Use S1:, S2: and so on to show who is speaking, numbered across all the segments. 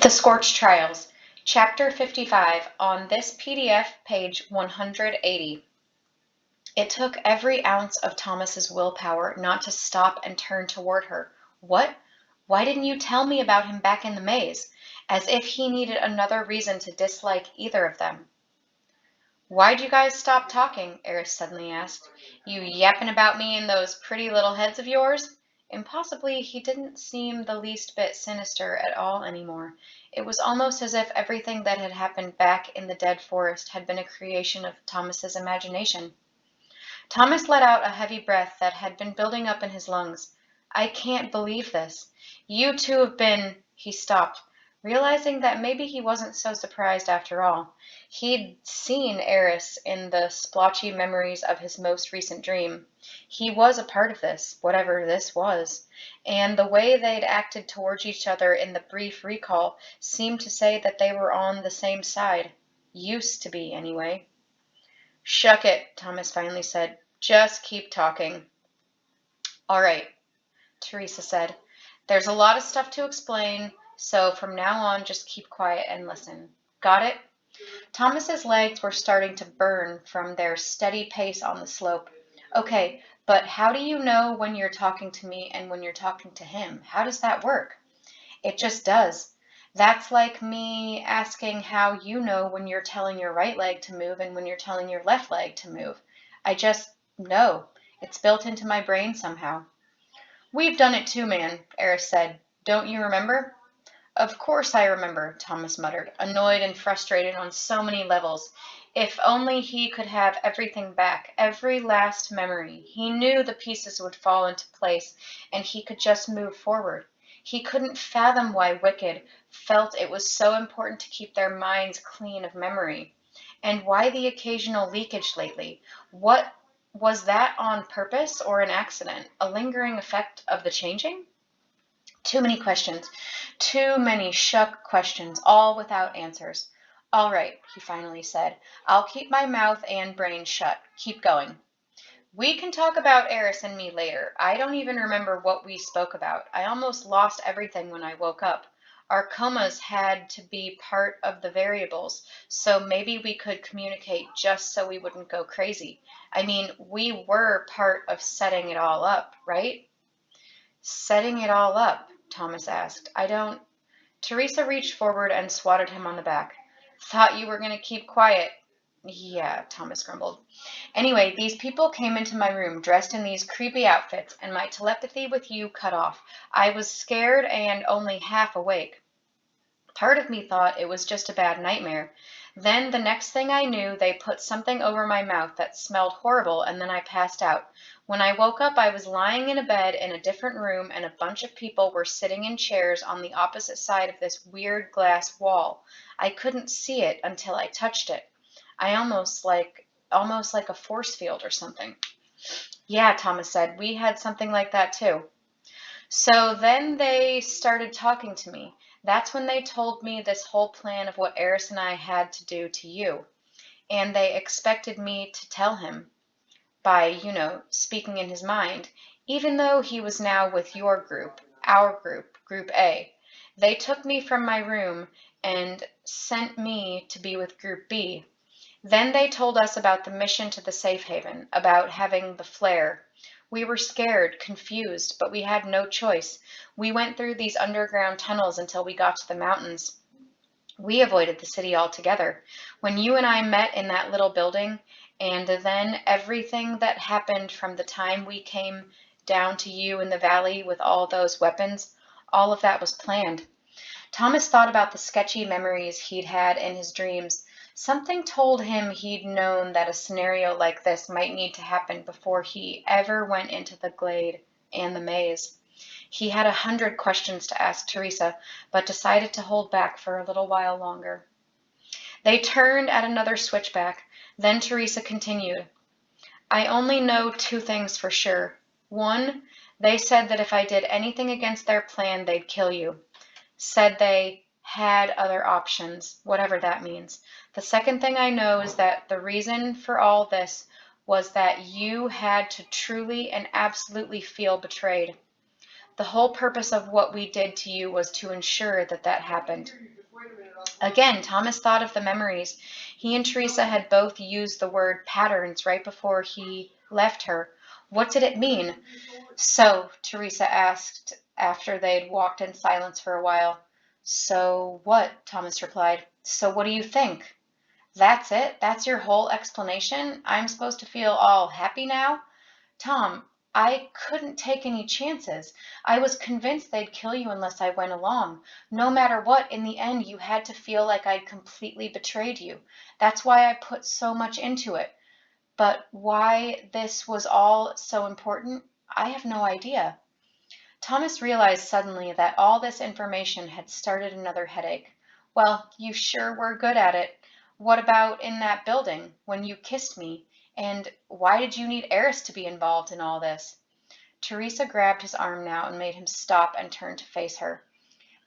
S1: The Scorch Trials, Chapter 55, on this PDF, page 180. It took every ounce of Thomas's willpower not to stop and turn toward her. What? Why didn't you tell me about him back in the maze? As if he needed another reason to dislike either of them. Why'd you guys stop talking? Eris suddenly asked. You yapping about me in those pretty little heads of yours? Impossibly, he didn't seem the least bit sinister at all anymore. It was almost as if everything that had happened back in the dead forest had been a creation of Thomas's imagination. Thomas let out a heavy breath that had been building up in his lungs. I can't believe this. You two have been... He stopped, realizing that maybe he wasn't so surprised after all. He'd seen Eris in the splotchy memories of his most recent dream. He was a part of this, whatever this was, and the way they'd acted towards each other in the brief recall seemed to say that they were on the same side. Used to be, anyway. Shuck it, Thomas finally said. Just keep talking. All right, Teresa said. There's a lot of stuff to explain, so from now on, just keep quiet and listen. Got it? Thomas's legs were starting to burn from their steady pace on the slope. Okay, but how do you know when you're talking to me and when you're talking to him? How does that work? It just does. That's like me asking how you know when you're telling your right leg to move and when you're telling your left leg to move. I just know. It's built into my brain somehow. We've done it too, man, Eris said. Don't you remember? Of course I remember, Thomas muttered, annoyed and frustrated on so many levels. If only he could have everything back, every last memory. He knew the pieces would fall into place, and he could just move forward. He couldn't fathom why Wicked felt it was so important to keep their minds clean of memory. And why the occasional leakage lately? What was that on purpose or an accident? A lingering effect of the changing? Too many questions. Too many shuck questions, all without answers. All right, he finally said. I'll keep my mouth and brain shut. Keep going. We can talk about Eris and me later. I don't even remember what we spoke about. I almost lost everything when I woke up. Our comas had to be part of the variables, so maybe we could communicate just so we wouldn't go crazy. I mean, we were part of setting it all up, right? Setting it all up, Thomas asked. I don't... Teresa reached forward and swatted him on the back. Thought you were going to keep quiet. Yeah, Thomas grumbled. Anyway, these people came into my room dressed in these creepy outfits, and my telepathy with you cut off. I was scared and only half awake. Part of me thought it was just a bad nightmare. Then the next thing I knew, they put something over my mouth that smelled horrible, and then I passed out. When I woke up, I was lying in a bed in a different room, and a bunch of people were sitting in chairs on the opposite side of this weird glass wall. I couldn't see it until I touched it. Almost like a force field or something. Yeah, Thomas said, we had something like that too. So then they started talking to me. That's when they told me this whole plan of what Eris and I had to do to you. And they expected me to tell him by, speaking in his mind, even though he was now with your group, our group, Group A. They took me from my room and sent me to be with Group B. Then they told us about the mission to the safe haven, about having the flare. We were scared, confused, but we had no choice. We went through these underground tunnels until we got to the mountains. We avoided the city altogether. When you and I met in that little building, and then everything that happened from the time we came down to you in the valley with all those weapons, all of that was planned. Thomas thought about the sketchy memories he'd had in his dreams. Something told him he'd known that a scenario like this might need to happen before he ever went into the glade and the maze. He had 100 questions to ask Teresa, but decided to hold back for a little while longer. They turned at another switchback. Then Teresa continued. I only know 2 things for sure. 1, they said that if I did anything against their plan, they'd kill you. Said they had other options, whatever that means. The second thing I know is that the reason for all this was that you had to truly and absolutely feel betrayed. The whole purpose of what we did to you was to ensure that that happened. Again, Thomas thought of the memories. He and Teresa had both used the word patterns right before he left her. What did it mean? So, Teresa asked after they'd walked in silence for a while. So what? Thomas replied. So what do you think? That's it? That's your whole explanation? I'm supposed to feel all happy now? Tom, I couldn't take any chances. I was convinced they'd kill you unless I went along. No matter what, in the end, you had to feel like I'd completely betrayed you. That's why I put so much into it. But why this was all so important, I have no idea. Thomas realized suddenly that all this information had started another headache. Well, you sure were good at it. What about in that building, when you kissed me? And why did you need Eris to be involved in all this? Teresa grabbed his arm now and made him stop and turn to face her.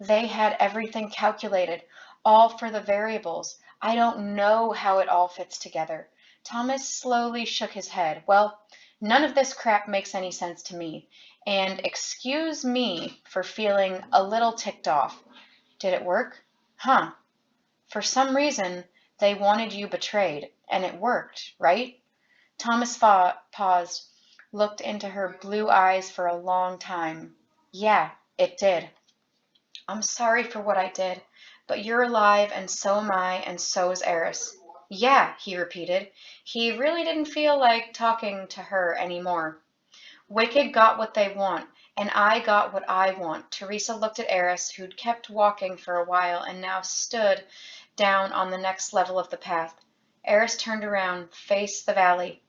S1: They had everything calculated, all for the variables. I don't know how it all fits together. Thomas slowly shook his head. Well, none of this crap makes any sense to me. And excuse me for feeling a little ticked off. Did it work? Huh. For some reason, they wanted you betrayed, and it worked, right? Thomas paused, looked into her blue eyes for a long time. Yeah, it did. I'm sorry for what I did, but you're alive and so am I and so is Eris. Yeah, he repeated. He really didn't feel like talking to her anymore. Wicked got what they want, and I got what I want. Teresa looked at Eris, who'd kept walking for a while and now stood down on the next level of the path. Eris turned around, faced the valley.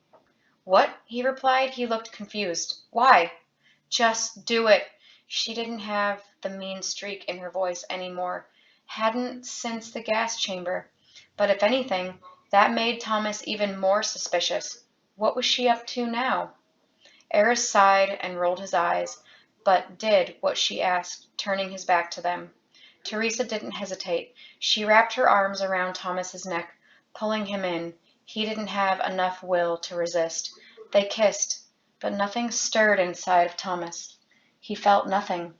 S1: What? He replied. He looked confused. Why? Just do it. She didn't have the mean streak in her voice anymore. Hadn't since the gas chamber. But if anything, that made Thomas even more suspicious. What was she up to now? Eris sighed and rolled his eyes, but did what she asked, turning his back to them. Teresa didn't hesitate. She wrapped her arms around Thomas's neck, pulling him in. He didn't have enough will to resist. They kissed, but nothing stirred inside of Thomas. He felt nothing.